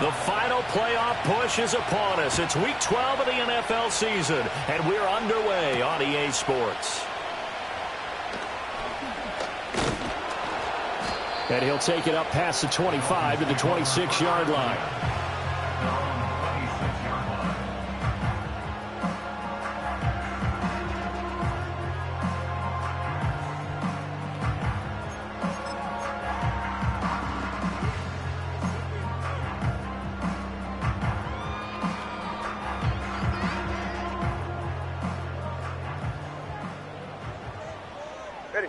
The final playoff push is upon us. It's Week 12 of the NFL season, and we're underway on EA Sports. And he'll take it up past the 25 to the 26-yard line. Ready.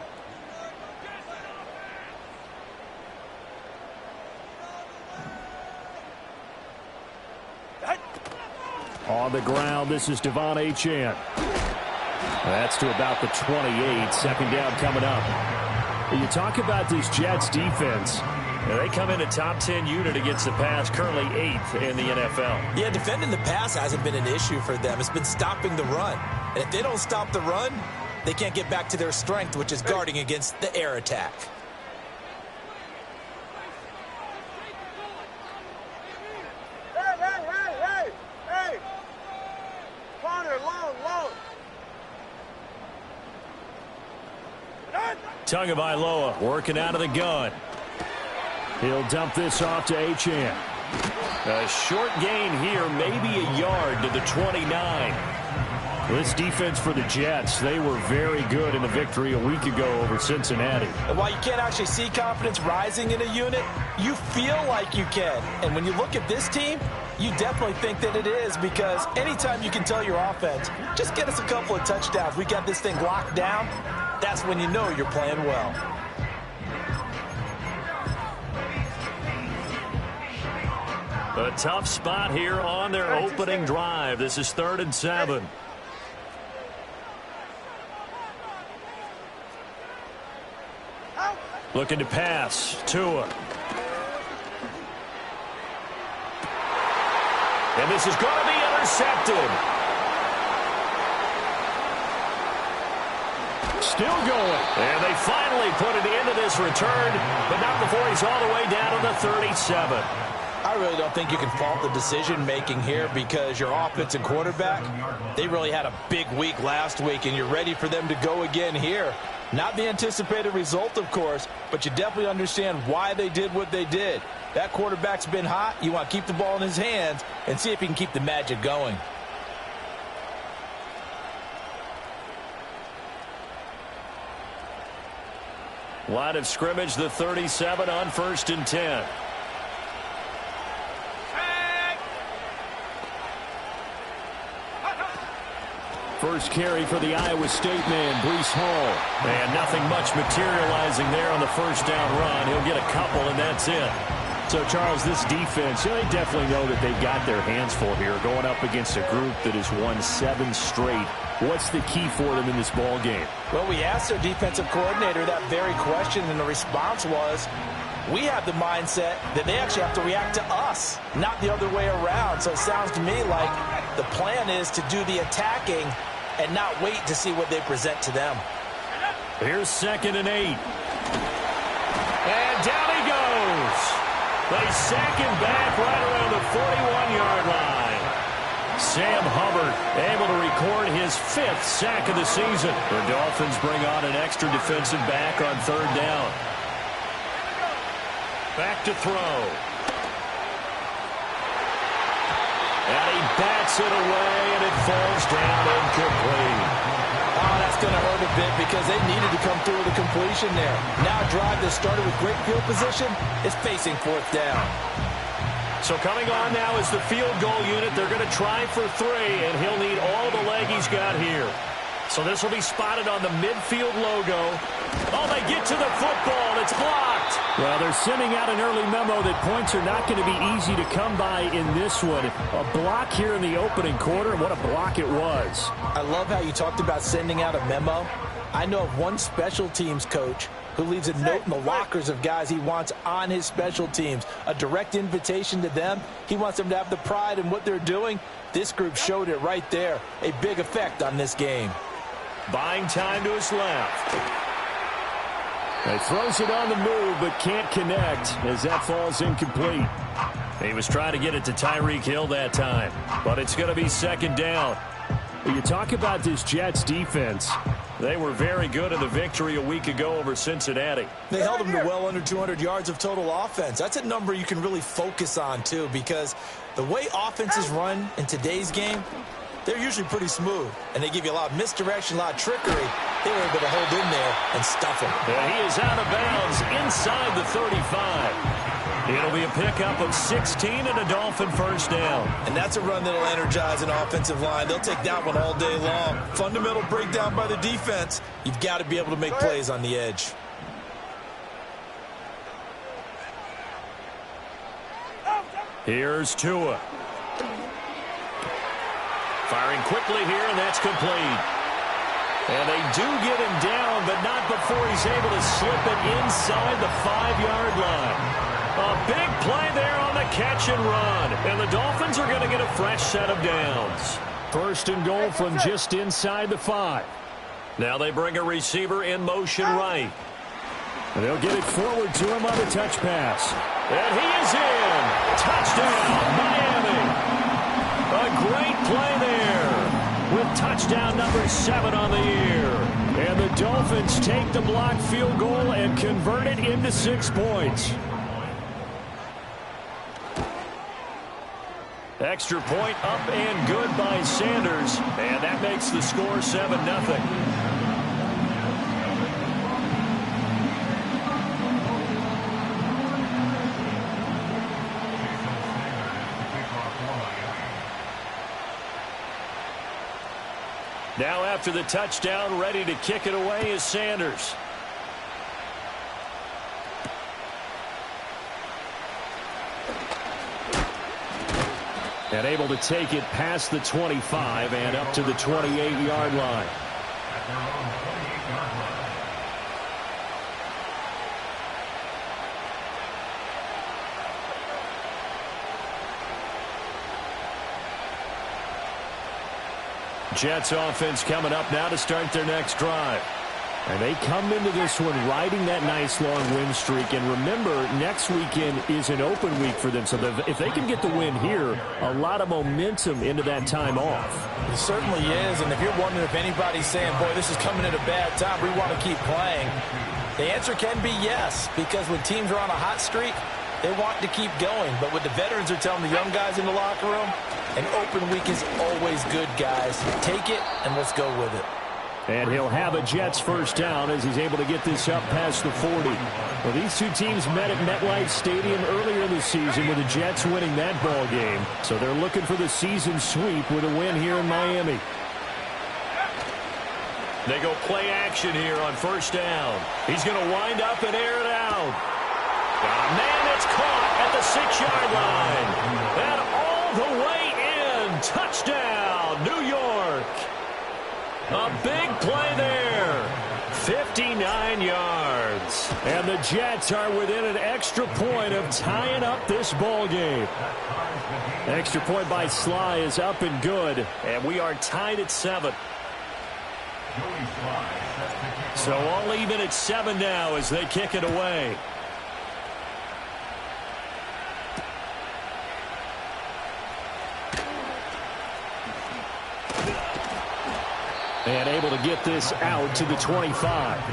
On the ground, this is Devon Achane. That's to about the 28. Second down coming up. You talk about this Jets defense. They come in a top 10 unit against the pass, currently 8th in the NFL. Yeah, defending the pass hasn't been an issue for them. It's been stopping the run. And if they don't stop the run, they can't get back to their strength, which is guarding against the air attack. Hey! Corner, long. Tagovailoa working out of the gun. He'll dump this off to Achane. A short gain here, maybe a yard to the 29. This defense for the Jets, they were very good in the victory a week ago over Cincinnati. And while you can't actually see confidence rising in a unit, you feel like you can. And when you look at this team, you definitely think that it is, because anytime you can tell your offense, just get us a couple of touchdowns, we got this thing locked down, that's when you know you're playing well. A tough spot here on their opening drive. This is 3rd and 7. Looking to pass. Tua. And this is going to be intercepted. Still going. And they finally put it into this return, but not before he's all the way down to the 37. I really don't think you can fault the decision-making here, because your offense and quarterback, they really had a big week last week, and you're ready for them to go again here. Not the anticipated result, of course, but you definitely understand why they did what they did. That quarterback's been hot. You want to keep the ball in his hands and see if he can keep the magic going. Line of scrimmage, the 37 on 1st and 10. First carry for the Iowa State man, Breece Hall. And nothing much materializing there on the first down run. He'll get a couple, and that's it. So, Charles, this defense, they definitely know that they've got their hands full here, going up against a group that has won 7 straight. What's the key for them in this ball game? Well, we asked their defensive coordinator that very question, and the response was, we have the mindset that they actually have to react to us, not the other way around. So it sounds to me like the plan is to do the attacking and not wait to see what they present to them. Here's 2nd and 8. And down he goes. They sack him back right around the 41-yard line. Sam Hubbard able to record his 5th sack of the season. The Dolphins bring on an extra defensive back on 3rd down. Back to throw. And he bats it away, and it falls down incomplete. Oh, that's going to hurt a bit, because they needed to come through with a completion there. Now a drive that started with great field position is facing 4th down. So coming on now is the field goal unit. They're going to try for 3, and he'll need all the leg he's got here. So this will be spotted on the midfield logo. Oh, they get to the football. It's blocked. Well, they're sending out an early memo that points are not going to be easy to come by in this one. A block here in the opening quarter, and what a block it was. I love how you talked about sending out a memo. I know of one special teams coach who leaves a note in the lockers of guys he wants on his special teams. A direct invitation to them. He wants them to have the pride in what they're doing. This group showed it right there. A big effect on this game. Buying time to his left. He throws it on the move, but can't connect as that falls incomplete. He was trying to get it to Tyreek Hill that time, but it's going to be second down. You talk about this Jets defense. They were very good in the victory a week ago over Cincinnati. They held them to well under 200 yards of total offense. That's a number you can really focus on, too, because the way offenses run in today's game, they're usually pretty smooth, and they give you a lot of misdirection, a lot of trickery. They were able to hold in there and stuff them. And he is out of bounds inside the 35. It'll be a pickup of 16 and a Dolphin first down. And that's a run that'll energize an offensive line. They'll take that one all day long. Fundamental breakdown by the defense. You've got to be able to make plays on the edge. Here's Tua. Firing quickly here, and that's complete. And they do get him down, but not before he's able to slip it inside the 5-yard line. A big play there on the catch and run. And the Dolphins are going to get a fresh set of downs. First and goal from just inside the 5. Now they bring a receiver in motion right. And they'll get it forward to him on the touch pass. And he is in. Touchdown, Miami. A great play there with touchdown number 7 on the year. And the Dolphins take the blocked field goal and convert it into 6 points. Extra point up and good by Sanders, and that makes the score 7-0. Now after the touchdown, ready to kick it away is Sanders. And able to take it past the 25 and up to the 28-yard line. Jets offense coming up now to start their next drive. And they come into this one riding that nice long win streak. And remember, next weekend is an open week for them. So if they can get the win here, a lot of momentum into that time off. It certainly is. And if you're wondering if anybody's saying, boy, this is coming at a bad time, we want to keep playing, the answer can be yes. Because when teams are on a hot streak, they want to keep going. But what the veterans are telling the young guys in the locker room, an open week is always good, guys. Take it and let's go with it. And he'll have a Jets first down as he's able to get this up past the 40. Well, these two teams met at MetLife Stadium earlier in the season with the Jets winning that ball game. So they're looking for the season sweep with a win here in Miami. They go play action here on first down. He's going to wind up and air it out. Man, it's caught at the 6-yard line. And all the way in. Touchdown, New York. A big play there. 59 yards. And the Jets are within an extra point of tying up this ball game. Extra point by Sly is up and good. And we are tied at 7. So all even at 7 now as they kick it away. And able to get this out to the 25.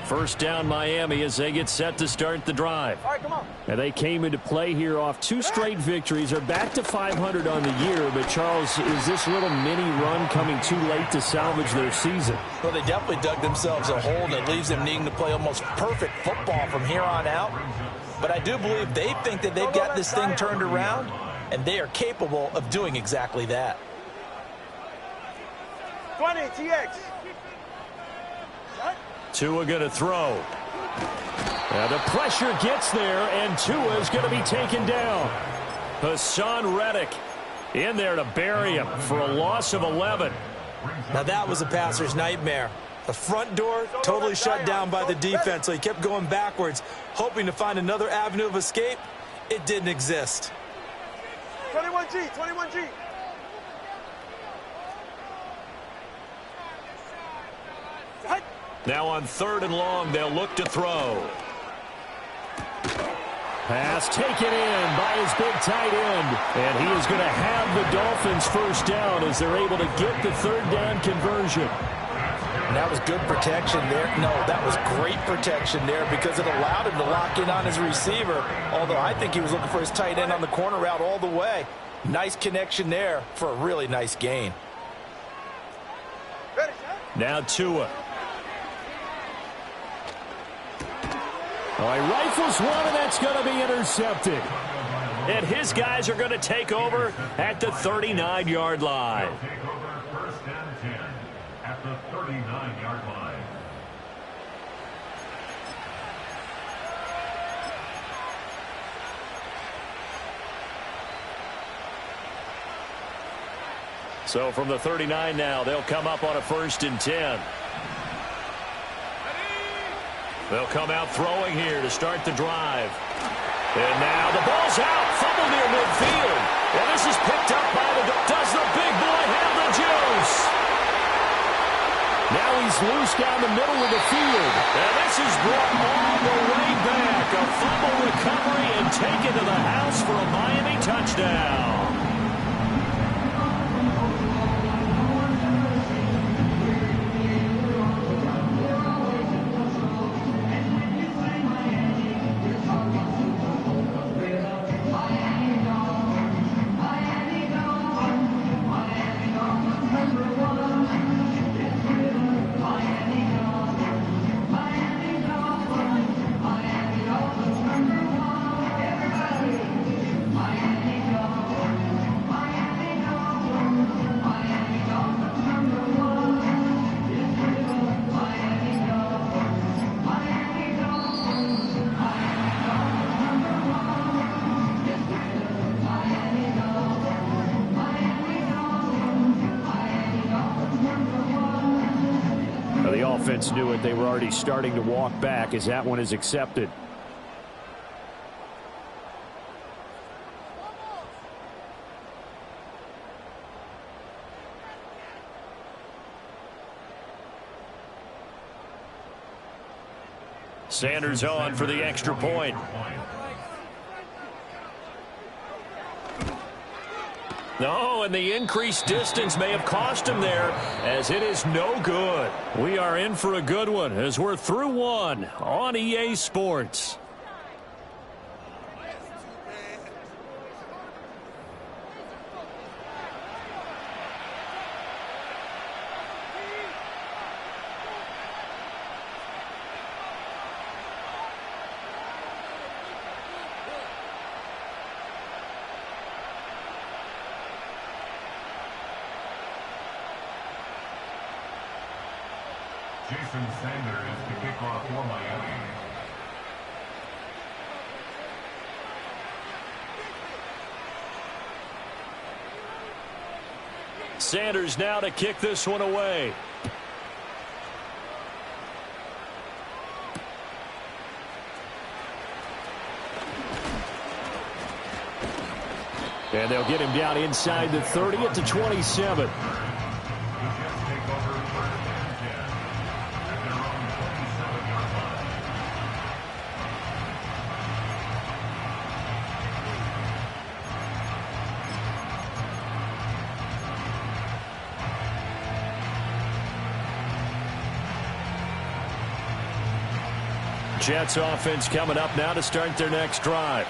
First down Miami as they get set to start the drive. All right, come on. And they came into play here off 2 straight victories. They're back to 500 on the year. But, Charles, is this little mini run coming too late to salvage their season? Well, they definitely dug themselves a hole that leaves them needing to play almost perfect football from here on out. But I do believe they think that they've got this thing turned around, and they are capable of doing exactly that. 20, TX. Tua going to throw. Now the pressure gets there, and Tua is going to be taken down. Hassan Reddick in there to bury him for a loss of 11. Now that was a passer's nightmare. The front door totally shut down by the defense, so he kept going backwards, hoping to find another avenue of escape. It didn't exist. 21G, 21G. Now on 3rd and long, they'll look to throw. Pass taken in by his big tight end. And he is going to have the Dolphins first down as they're able to get the 3rd down conversion. And that was good protection there. No, that was great protection there because it allowed him to lock in on his receiver. Although I think he was looking for his tight end on the corner route all the way. Nice connection there for a really nice gain. Now Tua. Oh, he rifles one, and that's going to be intercepted. And his guys are going to take over at the 39-yard line. First and 10 at the 39-yard line. So from the 39 now, they'll come up on a 1st and 10. They'll come out throwing here to start the drive. And now the ball's out. Fumble near midfield. And this is picked up by the... Does the big boy have the juice? Now he's loose down the middle of the field. And this is brought all the way back. A fumble recovery and taken to the house for a Miami touchdown. Knew it. They were already starting to walk back as that one is accepted. Sanders on for the extra point. No, and the increased distance may have cost him there, as it is no good. We are in for a good one as we're through one on EA Sports. Jason Sanders to kick off for Miami. Sanders now to kick this one away. And they'll get him down inside the 30 at the 27. Jets offense coming up now to start their next drive.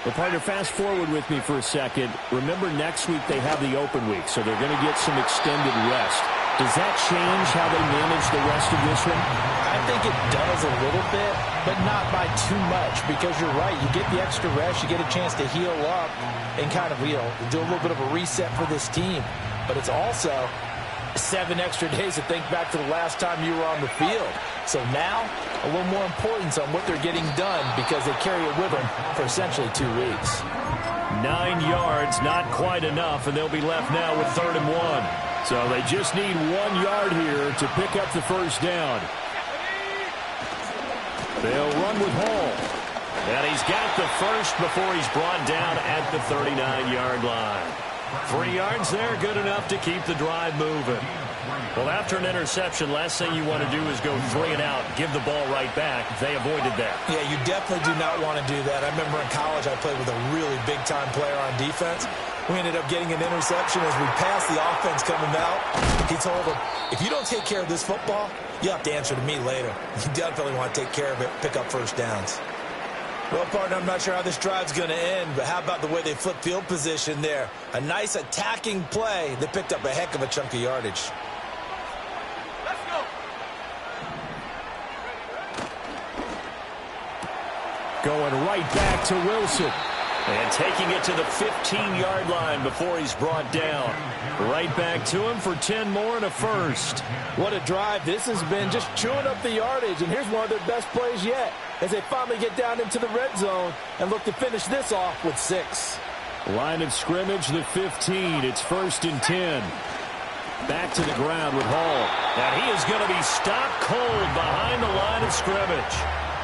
Well, partner, fast forward with me for a second. Remember, next week they have the open week, so they're going to get some extended rest. Does that change how they manage the rest of this one? I think it does a little bit, but not by too much, because you're right. You get the extra rest, you get a chance to heal up and kind of, do a little bit of a reset for this team. But it's also 7 extra days to think back to the last time you were on the field. So now, a little more importance on what they're getting done because they carry it with them for essentially 2 weeks. 9 yards, not quite enough, and they'll be left now with 3rd and 1. So they just need 1 yard here to pick up the first down. They'll run with Hall. And he's got the first before he's brought down at the 39-yard line. 3 yards there, good enough to keep the drive moving. Well, after an interception, last thing you want to do is go 3 and out, give the ball right back. They avoided that. Yeah, you definitely do not want to do that. I remember in college I played with a really big-time player on defense. We ended up getting an interception as we passed the offense coming out. He told him, if you don't take care of this football, you have to answer to me later. You definitely want to take care of it, pick up first downs. Well, partner, I'm not sure how this drive's going to end, but how about the way they flipped field position there? A nice attacking play that picked up a heck of a chunk of yardage. Let's go. Going right back to Wilson. And taking it to the 15-yard line before he's brought down. Right back to him for 10 more and a first. What a drive this has been, just chewing up the yardage. And here's one of their best plays yet as they finally get down into the red zone and look to finish this off with 6. Line of scrimmage, the 15. It's 1st and 10. Back to the ground with Hall. And he is going to be stopped cold behind the line of scrimmage.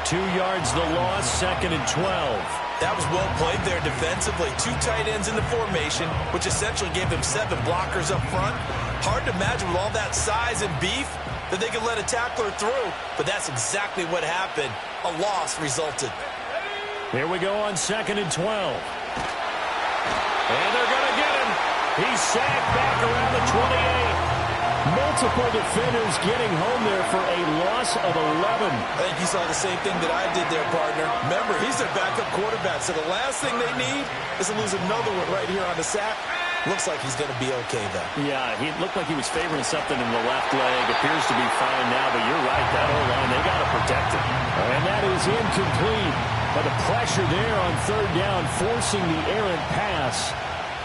2 yards the loss, 2nd and 12. That was well played there defensively. 2 tight ends in the formation, which essentially gave them 7 blockers up front. Hard to imagine with all that size and beef that they could let a tackler through, but that's exactly what happened. A loss resulted. Here we go on 2nd and 12. And they're going to get him. He's sacked back around the 28. Multiple defenders getting home there for a loss of 11. I think you saw the same thing that I did there, partner. Remember, he's their backup quarterback, so the last thing they need is to lose another one right here on the sack. Looks like he's going to be okay, though. Yeah, he looked like he was favoring something in the left leg. Appears to be fine now, but you're right. That O-line, they got to protect it. And that is incomplete. But the pressure there on 3rd down, forcing the errant pass.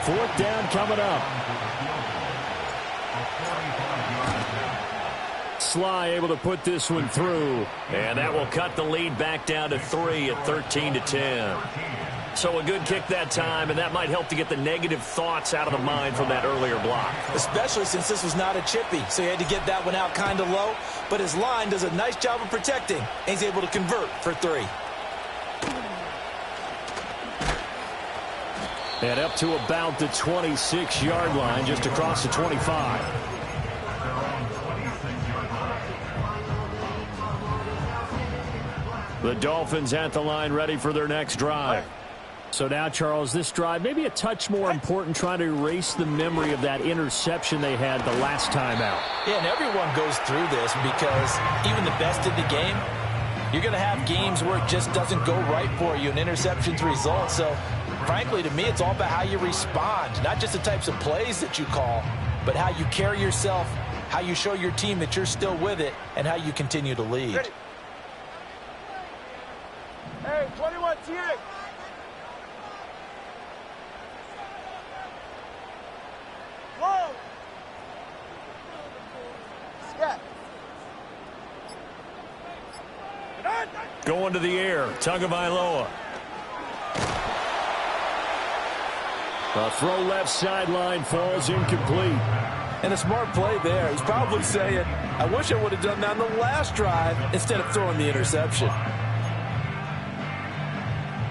4th down coming up. Sly able to put this one through. And that will cut the lead back down to 3 at 13-10. So a good kick that time, and that might help to get the negative thoughts out of the mind from that earlier block. Especially since this was not a chippy, so he had to get that one out kind of low. But his line does a nice job of protecting, and he's able to convert for 3. And up to about the 26-yard line, just across the 25. The Dolphins at the line ready for their next drive. So now, Charles, this drive maybe a touch more important, trying to erase the memory of that interception they had the last time out. Yeah, and everyone goes through this because even the best in the game, you're going to have games where it just doesn't go right for you, and interceptions result. So, frankly, to me, it's all about how you respond, not just the types of plays that you call, but how you carry yourself, how you show your team that you're still with it, and how you continue to lead. Ready. Hey, 21 TA. Whoa. Scat. Going to the air, Tagovailoa. A throw left sideline, falls incomplete. And a smart play there. He's probably saying, I wish I would have done that on the last drive instead of throwing the interception.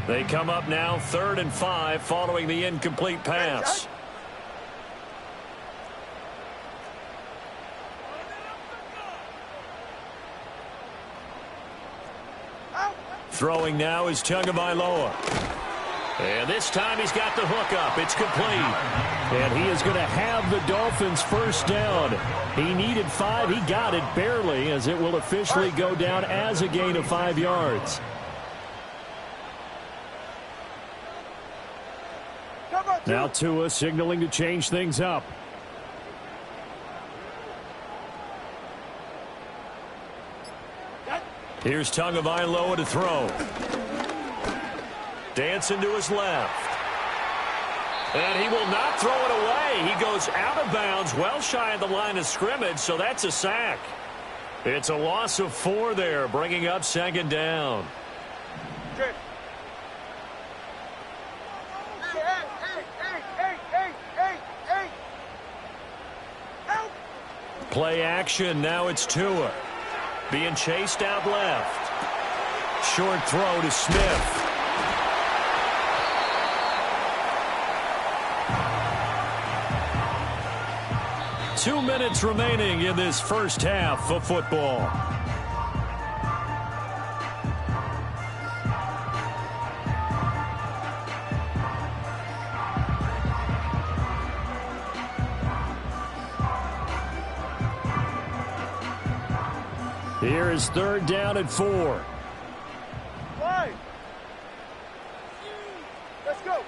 They come up now 3rd and 5 following the incomplete pass. Throwing now is Tagovailoa. And this time he's got the hook up. It's complete. And he is going to have the Dolphins first down. He needed 5. He got it barely, as it will officially go down as a gain of 5 yards. Now Tua signaling to change things up. Here's Tagovailoa to throw. Dancing to his left. And he will not throw it away. He goes out of bounds, well shy of the line of scrimmage, so that's a sack. It's a loss of 4 there, bringing up 2nd down. Okay. Hey. Play action. Now it's Tua. Being chased out left. Short throw to Smith. Two minutes remaining in this first half of football. Here is third down and 4. Five. Let's go.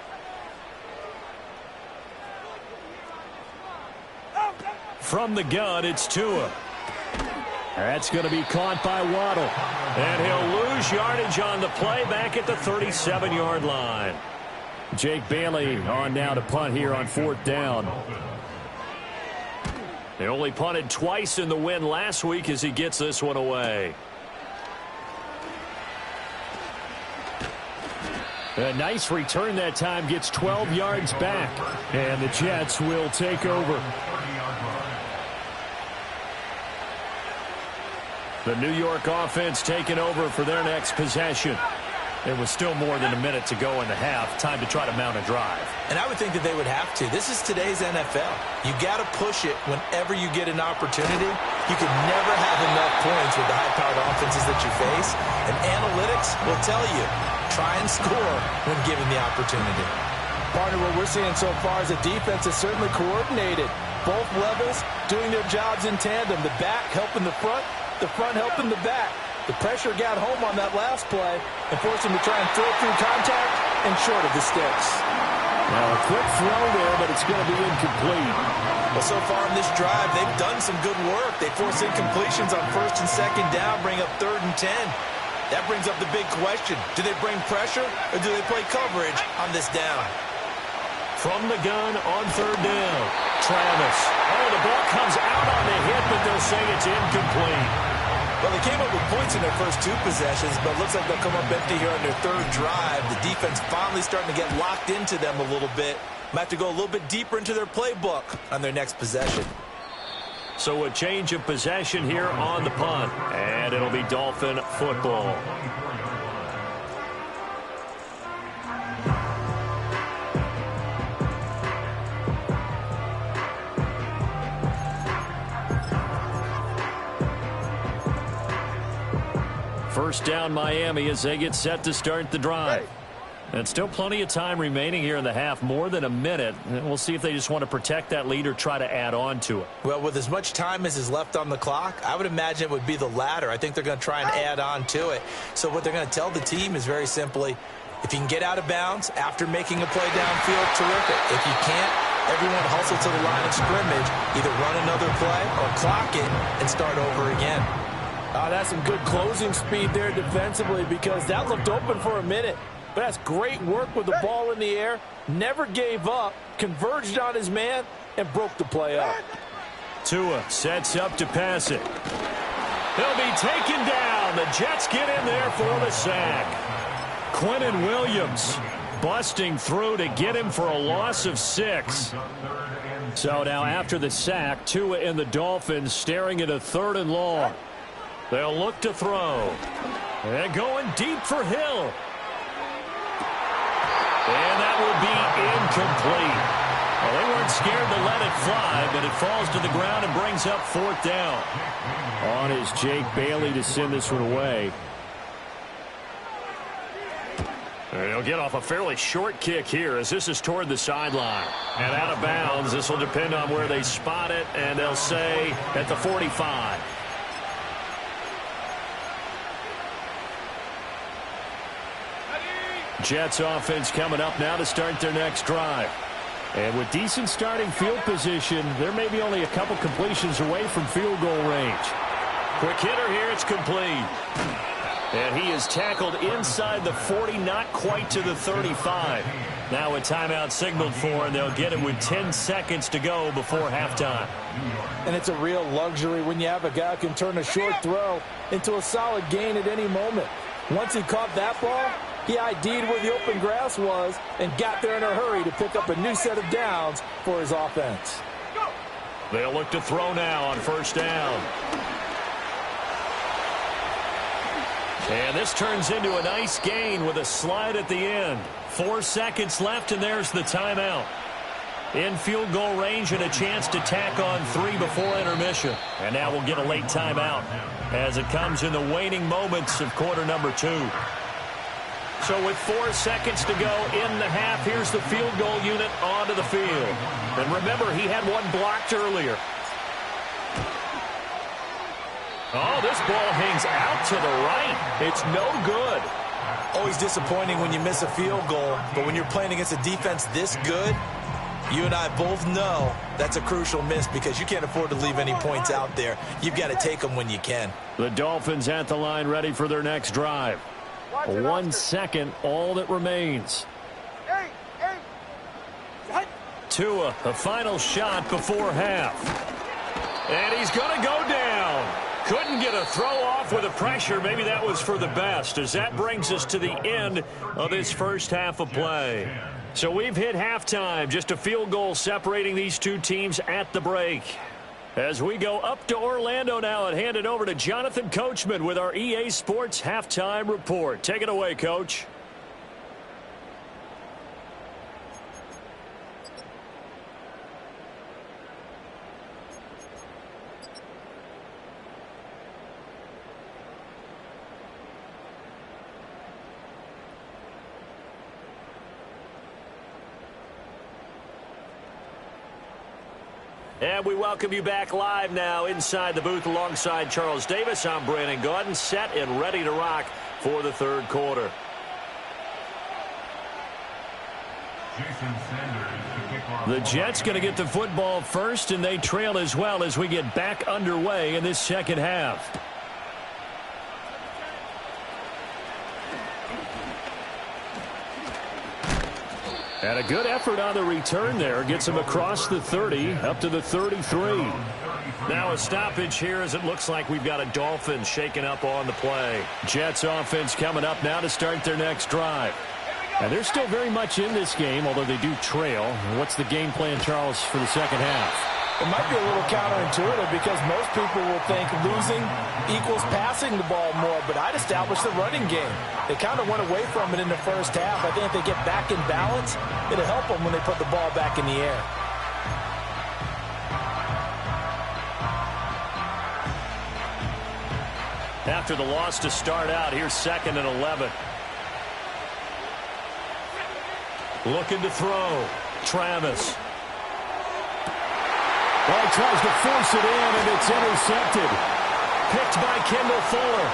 From the gun, it's Tua. That's going to be caught by Waddle. And he'll lose yardage on the play back at the 37-yard line. Jake Bailey on now to punt here on fourth down. They only punted twice in the win last week as he gets this one away. A nice return that time, gets 12 yards back. And the Jets will take over. The New York offense taking over for their next possession. There was still more than a minute to go in the half. Time to try to mount a drive. And I would think that they would have to. This is today's NFL. You got to push it whenever you get an opportunity. You can never have enough points with the high-powered offenses that you face. And analytics will tell you, try and score when given the opportunity. Partner, what we're seeing so far is the defense is certainly coordinated. Both levels doing their jobs in tandem. The back helping the front helping the back. The pressure got home on that last play and forced him to try and throw through contact and short of the sticks. Now a quick throw there, but it's going to be incomplete. Well, so far in this drive, they've done some good work. They force incompletions on first and second down, bring up 3rd and 10. That brings up the big question. Do they bring pressure or do they play coverage on this down? From the gun on 3rd down. Travis. Oh, the ball comes out on the hit, but they'll say it's incomplete. Well, they came up with points in their first 2 possessions, but it looks like they'll come up empty here on their 3rd drive. The defense finally starting to get locked into them a little bit. Might have to go a little bit deeper into their playbook on their next possession. So a change of possession here on the punt, and it'll be Dolphin football. First down Miami as they get set to start the drive. And still plenty of time remaining here in the half, more than a minute. And we'll see if they just want to protect that lead or try to add on to it. Well, with as much time as is left on the clock, I would imagine it would be the latter. I think they're going to try and add on to it. So what they're going to tell the team is very simply, if you can get out of bounds after making a play downfield, terrific. If you can't, everyone hustle to the line of scrimmage, either run another play or clock it and start over again. That's some good closing speed there defensively because that looked open for a minute. But that's great work with the ball in the air. Never gave up, converged on his man, and broke the play up. Tua sets up to pass it. He'll be taken down. The Jets get in there for the sack. Quinnen Williams busting through to get him for a loss of 6. So now after the sack, Tua and the Dolphins staring at a 3rd and long. They'll look to throw. And going deep for Hill. And that will be incomplete. Well, they weren't scared to let it fly, but it falls to the ground and brings up 4th down. On is Jake Bailey to send this one away. And he'll get off a fairly short kick here as this is toward the sideline. And out of bounds, this will depend on where they spot it, and they'll say at the 45. Jets offense coming up now to start their next drive. And with decent starting field position, there may be only a couple completions away from field goal range. Quick hitter here, it's complete. And he is tackled inside the 40, not quite to the 35. Now a timeout signaled for, and they'll get it with 10 seconds to go before halftime. And it's a real luxury when you have a guy who can turn a short throw into a solid gain at any moment. Once he caught that ball, he ID'd where the open grass was and got there in a hurry to pick up a new set of downs for his offense. They'll look to throw now on first down. And this turns into a nice gain with a slide at the end. 4 seconds left, and there's the timeout. In field goal range and a chance to tack on 3 before intermission. And now we'll get a late timeout as it comes in the waning moments of quarter number 2. So with 4 seconds to go in the half, here's the field goal unit onto the field. And remember, he had one blocked earlier. Oh, this ball hangs out to the right. It's no good. Always disappointing when you miss a field goal, but when you're playing against a defense this good, you and I both know that's a crucial miss because you can't afford to leave any points out there. You've got to take them when you can. The Dolphins at the line ready for their next drive. 1 second, all that remains. Tua, a final shot before half. And he's going to go down. Couldn't get a throw off with the pressure. Maybe that was for the best, as that brings us to the end of this first half of play. So we've hit halftime, just a field goal separating these two teams at the break. As we go up to Orlando now and hand it over to Jonathan Coachman with our EA Sports Halftime Report. Take it away, Coach. And we welcome you back live now inside the booth alongside Charles Davis. I'm Brandon Gaudin, set and ready to rock for the third quarter. The Jets going to get the football first, and they trail as well as we get back underway in this second half. And a good effort on the return there. Gets him across the 30, up to the 33. Now a stoppage here as it looks like we've got a Dolphins shaking up on the play. Jets offense coming up now to start their next drive. And they're still very much in this game, although they do trail. What's the game plan, Charles, for the second half? It might be a little counterintuitive because most people will think losing equals passing the ball more, but I'd establish the running game. They kind of went away from it in the first half. I think if they get back in balance, it'll help them when they put the ball back in the air. After the loss to start out, here's 2nd and 11. Looking to throw. Travis. Well, tries to force it in, and it's intercepted. Picked by Kendall Fuller.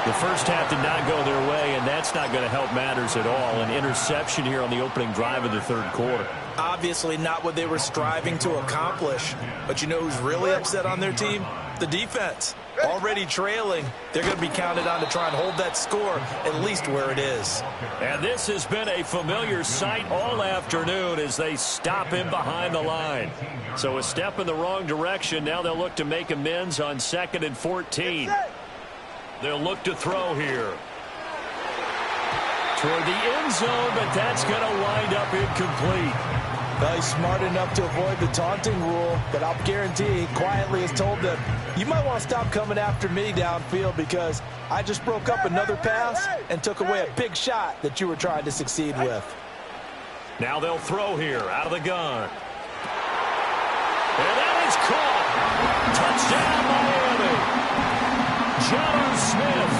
The first half did not go their way, and that's not going to help matters at all. An interception here on the opening drive of the third quarter. Obviously not what they were striving to accomplish. But you know who's really upset on their team? The defense. Already trailing. They're going to be counted on to try and hold that score at least where it is. And this has been a familiar sight all afternoon as they stop him behind the line. So a step in the wrong direction. Now they'll look to make amends on 2nd and 14. They'll look to throw here. Toward the end zone, but that's going to wind up incomplete. Well, he's smart enough to avoid the taunting rule, but I'll guarantee he quietly has told them, you might want to stop coming after me downfield because I just broke up another pass and took away a big shot that you were trying to succeed with. Now they'll throw here out of the gun. And that is caught. Touchdown, Miami. John Smith,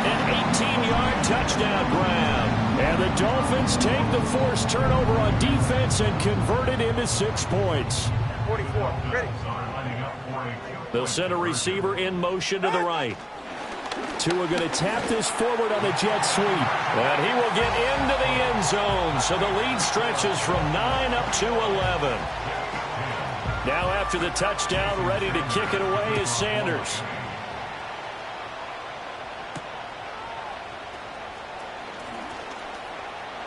an 18-yard touchdown grab. And the Dolphins take the forced turnover on defense and convert it into 6 points. 44, ready. They'll send a receiver in motion to the right. Tua going to tap this forward on the jet sweep. And he will get into the end zone. So the lead stretches from 9 up to 11. Now after the touchdown, ready to kick it away is Sanders.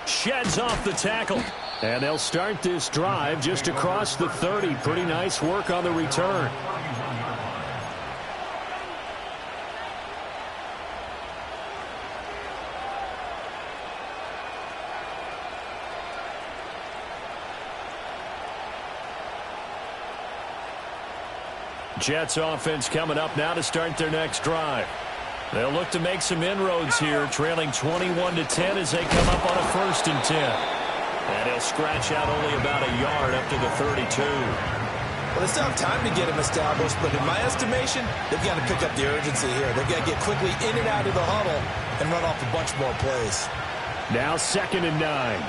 Sheds off the tackle. And they'll start this drive just across the 30. Pretty nice work on the return. Jets offense coming up now to start their next drive. They'll look to make some inroads here, trailing 21-10 as they come up on a 1st and 10. And he'll scratch out only about a yard up to the 32. Well, they still have time to get him established, but in my estimation, they've got to pick up the urgency here. They've got to get quickly in and out of the huddle and run off a bunch more plays. Now 2nd and 9.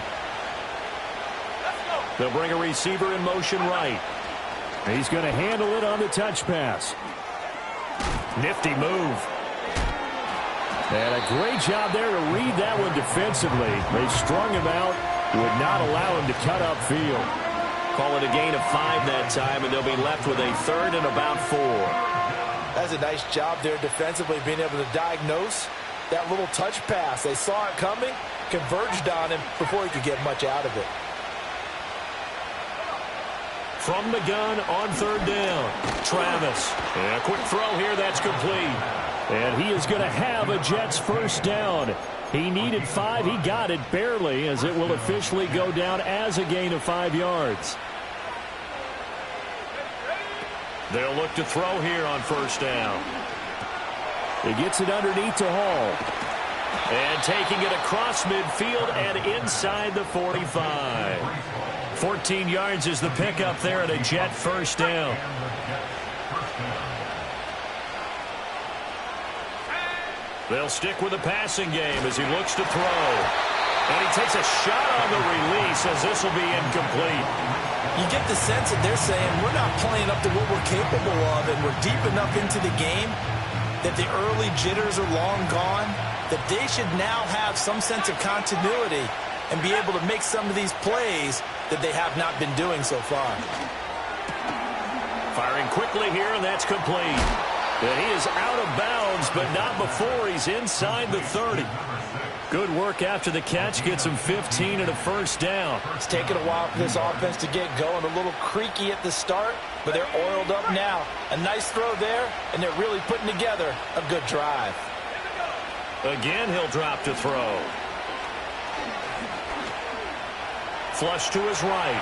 They'll bring a receiver in motion right. He's going to handle it on the touch pass. Nifty move. And a great job there to read that one defensively. They strung him out, would not allow him to cut upfield. Call it a gain of 5 that time, and they'll be left with a 3rd and about 4. That's a nice job there defensively, being able to diagnose that little touch pass. They saw it coming, converged on him before he could get much out of it. From the gun on 3rd down, Travis. And a quick throw here, that's complete. And he is going to have a Jets 1st down. He needed 5. He got it barely, as it will officially go down as a gain of 5 yards. They'll look to throw here on 1st down. He gets it underneath to Hall. And taking it across midfield and inside the 45. 14 yards is the pickup there at a Jet 1st down. They'll stick with the passing game as he looks to throw. And he takes a shot on the release as this will be incomplete. You get the sense that they're saying we're not playing up to what we're capable of, and we're deep enough into the game that the early jitters are long gone, that they should now have some sense of continuity and be able to make some of these plays that they have not been doing so far. Firing quickly here, and that's complete. And he is out of bounds, but not before he's inside the 30. Good work after the catch. Gets him 15 and a 1st down. It's taken a while for this offense to get going. A little creaky at the start, but they're oiled up now. A nice throw there, and they're really putting together a good drive. Again, he'll drop to throw. Flush to his right.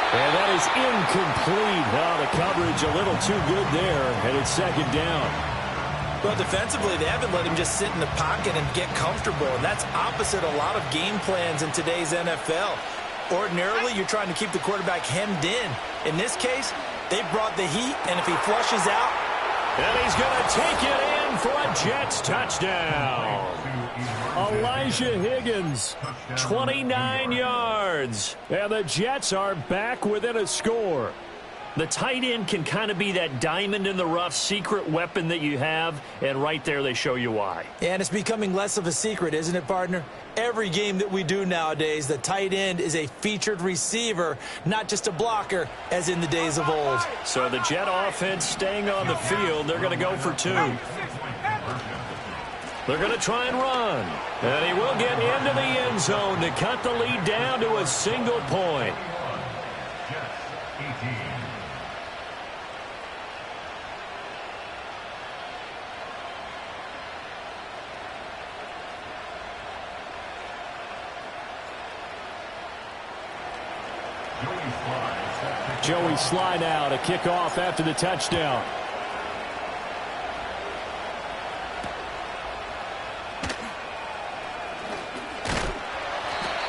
And that is incomplete. Now the coverage a little too good there, and it's 2nd down. Well, defensively, they haven't let him just sit in the pocket and get comfortable, and that's opposite a lot of game plans in today's NFL. Ordinarily, you're trying to keep the quarterback hemmed in. In this case, they brought the heat, and if he flushes out... And he's going to take it in for a Jets touchdown. Elijah Higgins, 29 yards. And the Jets are back within a score. The tight end can kind of be that diamond in the rough secret weapon that you have, and right there they show you why. And it's becoming less of a secret, isn't it, partner? Every game that we do nowadays, the tight end is a featured receiver, not just a blocker, as in the days of old. So the Jet offense staying on the field. They're going to go for 2. They're going to try and run. And he will get into the end zone to cut the lead down to a single point. Joey Sly now to kick off after the touchdown.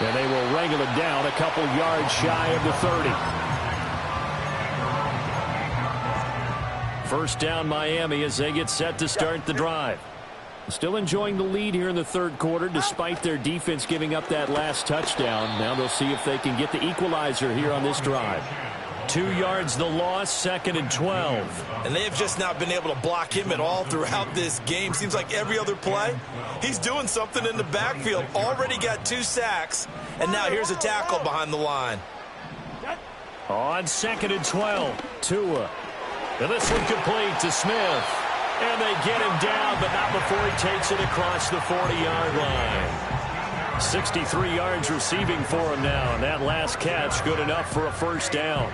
And they will wrangle it down a couple yards shy of the 30. 1st down Miami as they get set to start the drive. Still enjoying the lead here in the 3rd quarter despite their defense giving up that last touchdown. Now they'll see if they can get the equalizer here on this drive. 2 yards the loss, 2nd and 12. And they have just not been able to block him at all throughout this game. Seems like every other play, he's doing something in the backfield. Already got 2 sacks, and now here's a tackle behind the line. On 2nd and 12, Tua. And this one complete to Smith. And they get him down, but not before he takes it across the 40-yard line. 63 yards receiving for him now, and that last catch good enough for a 1st down.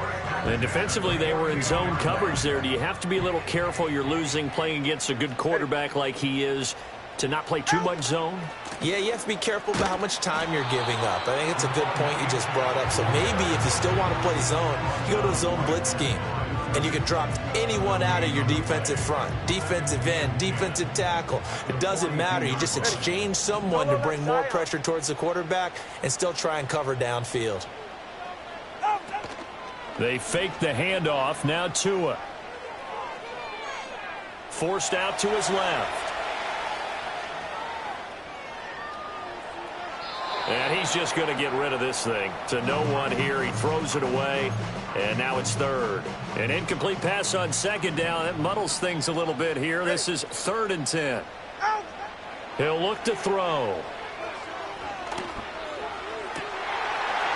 And defensively, they were in zone coverage there. Do you have to be a little careful? You're losing playing against a good quarterback like he is to not play too much zone? Yeah, you have to be careful about how much time you're giving up. I think it's a good point you just brought up. So maybe if you still want to play zone, you go to a zone blitz scheme. and you can drop anyone out of your defensive front. Defensive end, defensive tackle. It doesn't matter. You just exchange someone to bring more pressure towards the quarterback and still try and cover downfield. They fake the handoff. Now Tua. Forced out to his left. And he's just going to get rid of this thing. To no one here. He throws it away. And now it's third. An incomplete pass on second down. That muddles things a little bit here. This is 3rd and 10. He'll look to throw.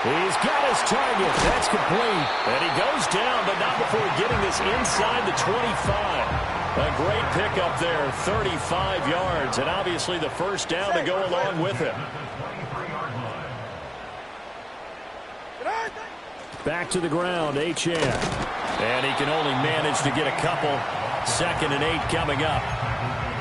He's got his target. That's complete. And he goes down, but not before getting this inside the 25. A great pickup there, 35 yards. And obviously the first down to go along with it. Back to the ground, H.N. And he can only manage to get a couple. 2nd and 8 coming up.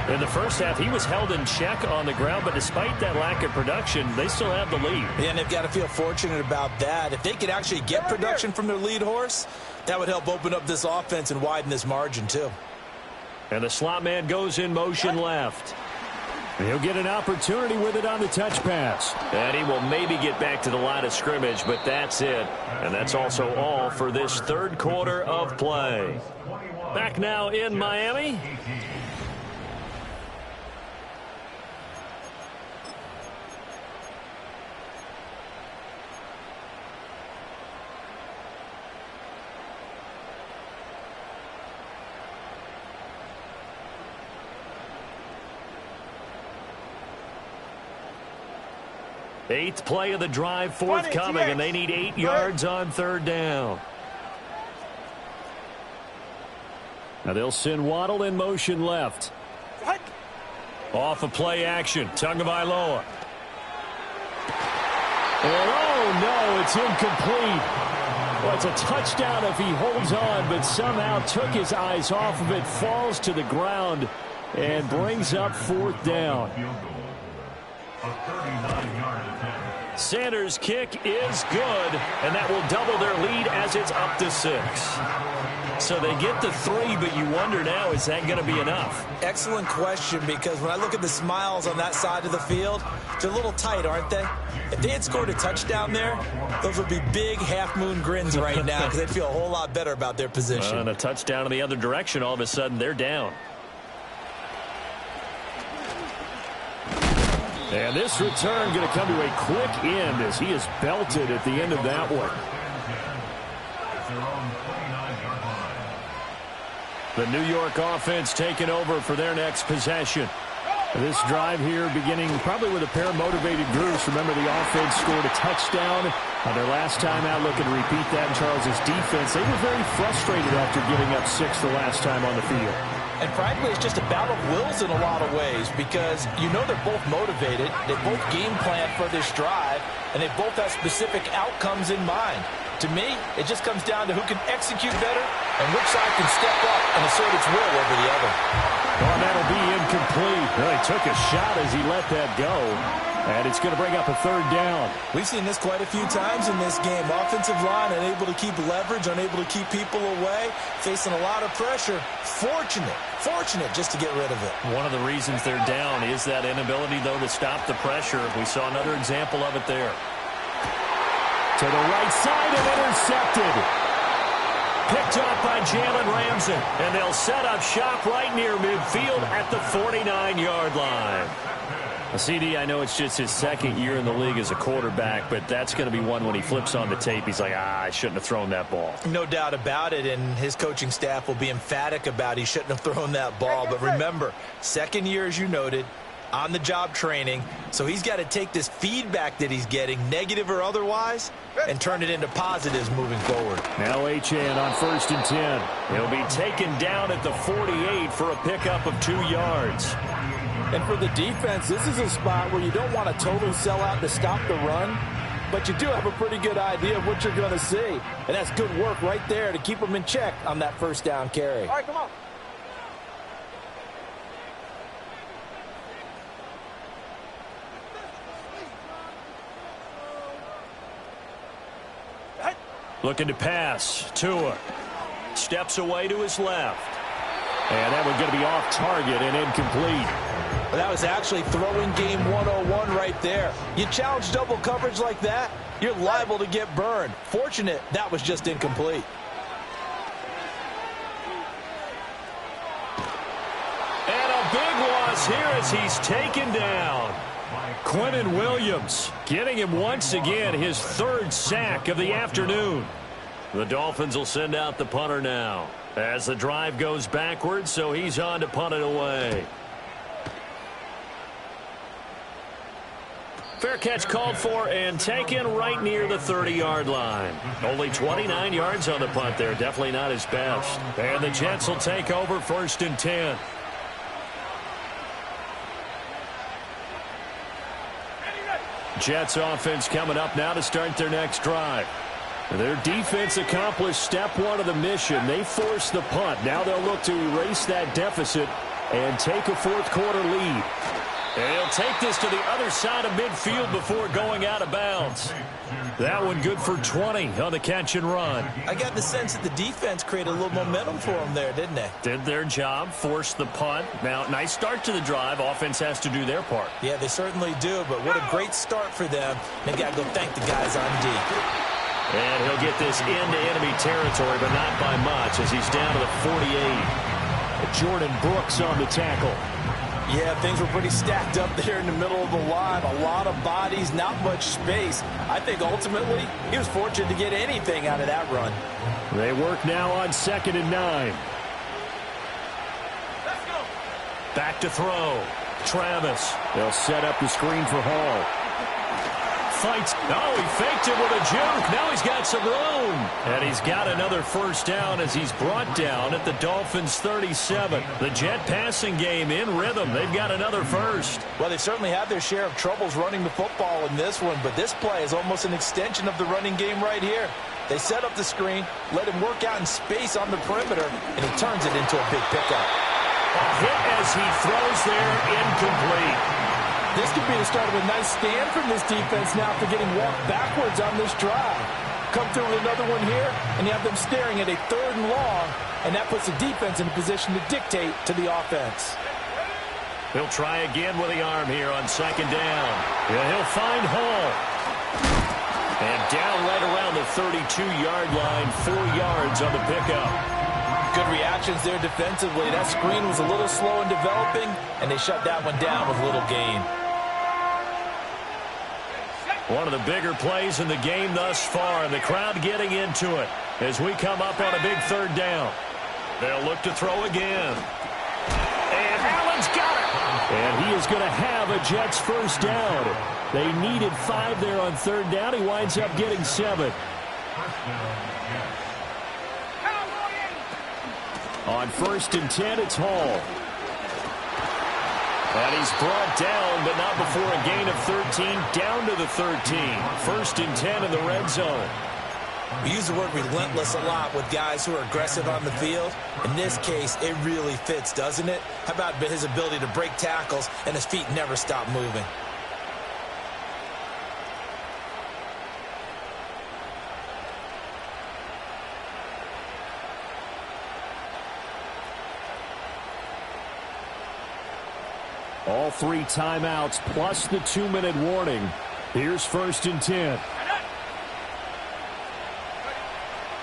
In the first half, he was held in check on the ground, but despite that lack of production, they still have the lead. And they've got to feel fortunate about that. If they could actually get production from their lead horse, that would help open up this offense and widen this margin too. And the slot man goes in motion left. He'll get an opportunity with it on the touch pass. And he will maybe get back to the line of scrimmage, but that's it. And that's also all for this 3rd quarter of play. Back now in Miami. Eighth play of the drive forthcoming, and they need 8 yards on 3rd down. Now they'll send Waddle in motion left. Off of play action, Tagovailoa. And oh no, it's incomplete. Well, it's a touchdown if he holds on, but somehow took his eyes off of it, falls to the ground, and brings up 4th down. Sanders' kick is good, and that will double their lead as it's up to 6. So they get the 3, but you wonder now, is that going to be enough? Excellent question, because when I look at the smiles on that side of the field, they're a little tight, aren't they? If they had scored a touchdown there, those would be big half-moon grins right now because they'd feel a whole lot better about their position. And a touchdown in the other direction, all of a sudden they're down. And this return going to come to a quick end as he is belted at the end of that one. The New York offense taking over for their next possession. This drive here beginning probably with a pair of motivated groups. Remember, the offense scored a touchdown on their last time out. Looking to repeat that in Charles's defense. They were very frustrated after giving up 6 the last time on the field. And frankly, it's just a battle of wills in a lot of ways because you know they're both motivated. They both game plan for this drive, and they both have specific outcomes in mind. To me, it just comes down to who can execute better and which side can step up and assert its will over the other. Oh, that'll be incomplete. Well, he took a shot as he let that go. And it's going to bring up a 3rd down. We've seen this quite a few times in this game. Offensive line unable to keep leverage, unable to keep people away, facing a lot of pressure. Fortunate just to get rid of it. One of the reasons they're down is that inability, though, to stop the pressure. We saw another example of it there. To the right side and intercepted. Picked up by Jalen Ramsey. And they'll set up shop right near midfield at the 49-yard line. CD, I know it's just his 2nd year in the league as a quarterback, but that's going to be one when he flips on the tape. He's like, I shouldn't have thrown that ball. No doubt about it, and his coaching staff will be emphatic about he shouldn't have thrown that ball. But remember, 2nd year, as you noted, on-the-job training, so he's got to take this feedback that he's getting, negative or otherwise, and turn it into positives moving forward. Now H.N. on 1st and 10. He'll be taken down at the 48 for a pickup of 2 yards. And for the defense, this is a spot where you don't want to totally sell out to stop the run, but you do have a pretty good idea of what you're going to see. And that's good work right there to keep them in check on that 1st down carry. All right, come on. Looking to pass. Tua. steps away to his left. And that one's going to be off target and incomplete. Well, that was actually throwing game 101 right there. You challenge double coverage like that, you're liable to get burned. Fortunate that was just incomplete. And a big loss here as he's taken down. Quentin Williams getting him once again his third sack of the afternoon. The Dolphins will send out the punter now as the drive goes backwards, so he's on to punt it away. Fair catch called for and taken right near the 30-yard line. Only 29 yards on the punt there. Definitely not his best. And the Jets will take over 1st and 10. Jets offense coming up now to start their next drive. Their defense accomplished step one of the mission. They forced the punt. Now they'll look to erase that deficit and take a fourth-quarter lead. And he'll take this to the other side of midfield before going out of bounds. That one good for 20 on the catch and run. I got the sense that the defense created a little momentum for them there, didn't they? Did their job, forced the punt. Now, nice start to the drive. Offense has to do their part. Yeah, they certainly do, but what a great start for them. They got to go thank the guys on D. And he'll get this into enemy territory, but not by much as he's down to the 48. Jordan Brooks on the tackle. Yeah, things were pretty stacked up there in the middle of the line. A lot of bodies, not much space. I think ultimately he was fortunate to get anything out of that run. They work now on 2nd and 9. Let's go. Back to throw. Travis. They'll set up the screen for Hall. Fights. Oh, he faked it with a juke. Now he's got some room. And he's got another first down as he's brought down at the Dolphins' 37. The Jet passing game in rhythm. They've got another first. Well, they certainly had their share of troubles running the football in this one, but this play is almost an extension of the running game right here. They set up the screen, let him work out in space on the perimeter, and he turns it into a big pickup. A hit as he throws there, incomplete. This could be the start of a nice stand from this defense now after getting walked backwards on this drive. Come through with another one here, and you have them staring at a 3rd and long, and that puts the defense in a position to dictate to the offense. He'll try again with the arm here on 2nd down. Yeah, he'll find Hall. And down right around the 32-yard line, 4 yards on the pickup. Good reactions there defensively. That screen was a little slow in developing, and they shut that one down with little gain. One of the bigger plays in the game thus far, and the crowd getting into it as we come up on a big 3rd down. They'll look to throw again. And Allen's got it. And he is going to have a Jets first down. They needed 5 there on 3rd down. He winds up getting 7. On 1st and 10, it's Hall. And he's brought down, but not before a gain of 13, down to the 13. 1st and 10 in the red zone. We use the word relentless a lot with guys who are aggressive on the field. In this case, it really fits, doesn't it? How about his ability to break tackles and his feet never stop moving? All 3 timeouts plus the 2-minute warning. Here's 1st and 10.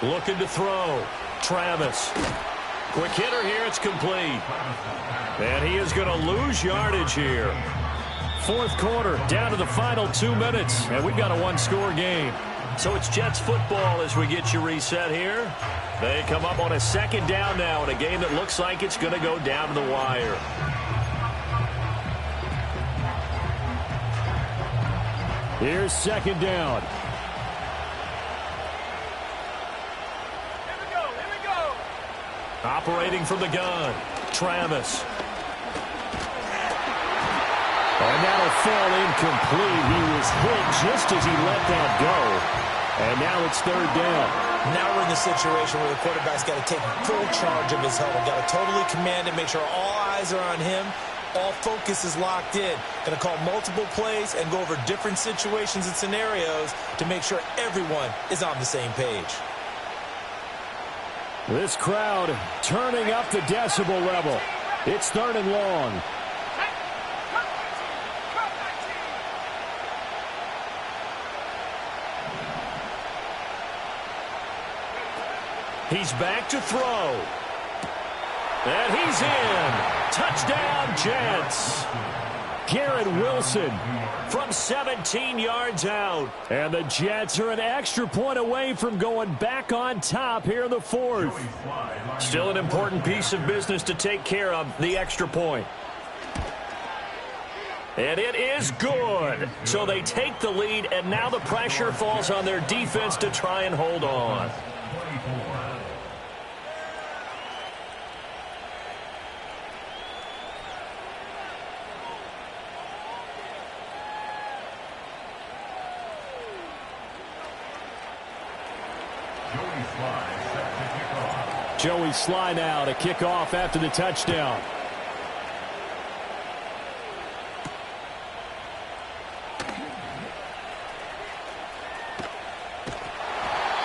Looking to throw. Travis. Quick hitter here. It's complete. And he is going to lose yardage here. 4th quarter, down to the final 2 minutes. And we've got a 1-score game. So it's Jets football as we get you reset here. They come up on a 2nd down now in a game that looks like it's going to go down to the wire. Here's 2nd down. Here we go. Here we go. Operating from the gun. Travis. And that'll fall incomplete. He was hit just as he let that go. And now it's 3rd down. Now we're in the situation where the quarterback's got to take full charge of his huddle. Got to totally command it, make sure all eyes are on him. All focus is locked in. Going to call multiple plays and go over different situations and scenarios to make sure everyone is on the same page. This crowd turning up the decibel level. It's 3rd and long. He's back to throw. And he's in. Touchdown, Jets. Garrett Wilson from 17 yards out. And the Jets are an extra point away from going back on top here in the 4th. Still an important piece of business to take care of, the extra point. And it is good. So they take the lead, and now the pressure falls on their defense to try and hold on. Joey Sly now to kick off after the touchdown.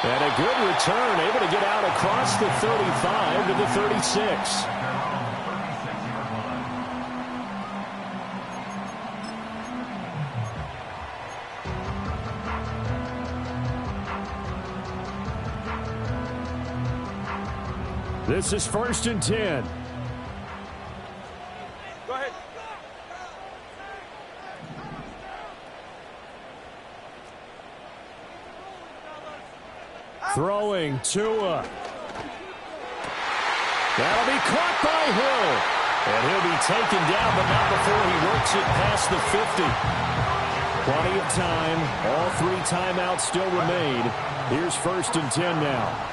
And a good return, able to get out across the 35 to the 36. This is 1st and 10. Go ahead. Throwing Tua. That'll be caught by Hill. And he'll be taken down, but not before he works it past the 50. Plenty of time. All 3 timeouts still remain. Here's 1st and 10 now.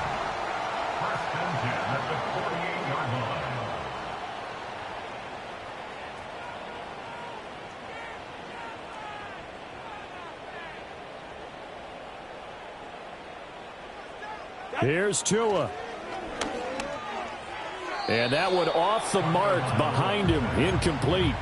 Here's Tua. And that one off the mark behind him. Incomplete.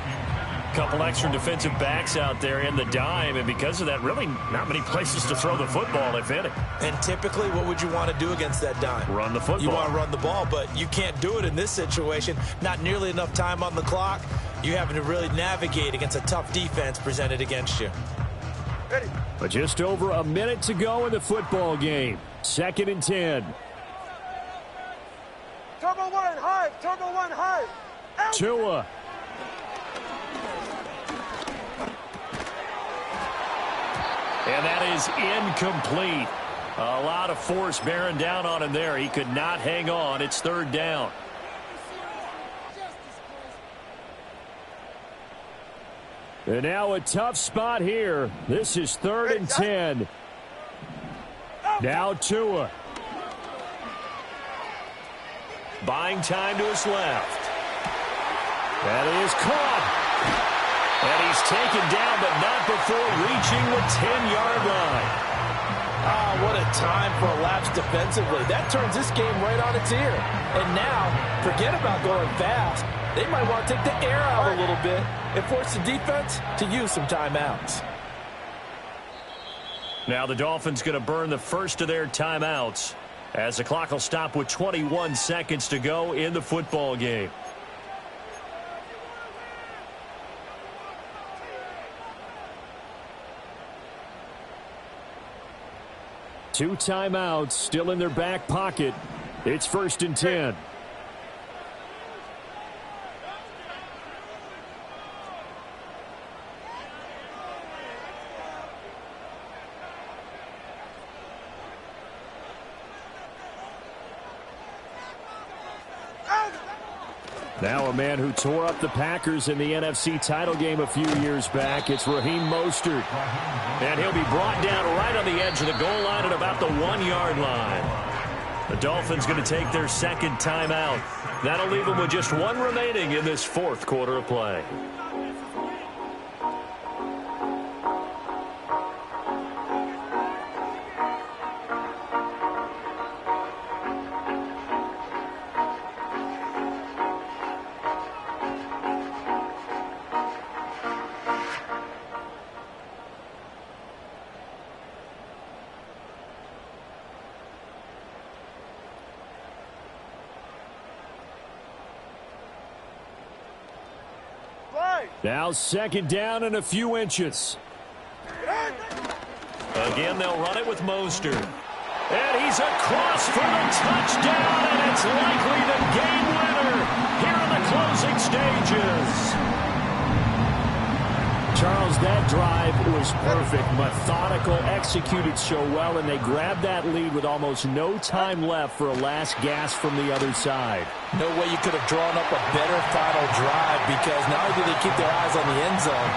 Couple extra defensive backs out there in the dime, and because of that, really not many places to throw the football, if any. And typically, what would you want to do against that dime? Run the football. You want to run the ball, but you can't do it in this situation. Not nearly enough time on the clock. You're having to really navigate against a tough defense presented against you. Ready. But just over a minute to go in the football game. 2nd and 10. Turbo 1, high. Turbo 1, high. Out. Tua. And that is incomplete. A lot of force bearing down on him there. He could not hang on. It's 3rd down. And now a tough spot here. This is 3rd and 10. Now Tua. Buying time to his left. That is caught. And he's taken down, but not before reaching the 10-yard line. Ah, what a time for a lapse defensively. That turns this game right on its ear. And now, forget about going fast. They might want to take the air out a little bit and force the defense to use some timeouts. Now the Dolphins going to burn the first of their timeouts as the clock will stop with 21 seconds to go in the football game. Two timeouts still in their back pocket. It's 1st and 10. Now a man who tore up the Packers in the NFC title game a few years back. It's Raheem Mostert. And he'll be brought down right on the edge of the goal line at about the 1-yard line. The Dolphins going to take their 2nd timeout. That'll leave them with just 1 remaining in this 4th quarter of play. Now 2nd down and a few inches. Again, they'll run it with Mostert. And he's across for the touchdown, and it's likely the game winner here in the closing stages. Charles, that drive was perfect. Methodical, executed so well, and they grabbed that lead with almost no time left for a last gasp from the other side. No way you could have drawn up a better final drive, because not only did they keep their eyes on the end zone,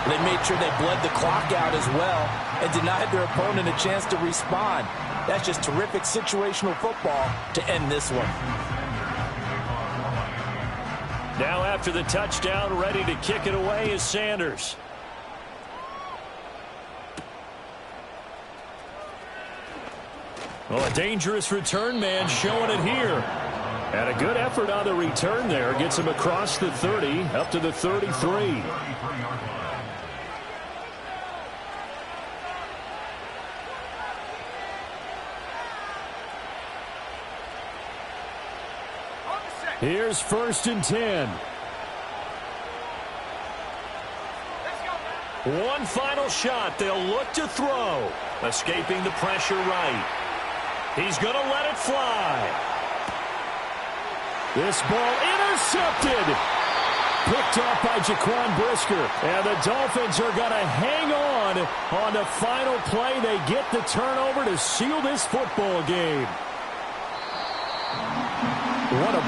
they made sure they bled the clock out as well and denied their opponent a chance to respond. That's just terrific situational football to end this one. Now after the touchdown, ready to kick it away is Sanders. Well, a dangerous return man showing it here. And a good effort on the return there. Gets him across the 30, up to the 33. Here's 1st and 10. One final shot. They'll look to throw. Escaping the pressure right. He's going to let it fly. This ball intercepted. Picked off by Jaquan Brisker. And the Dolphins are going to hang on the final play. They get the turnover to seal this football game. What a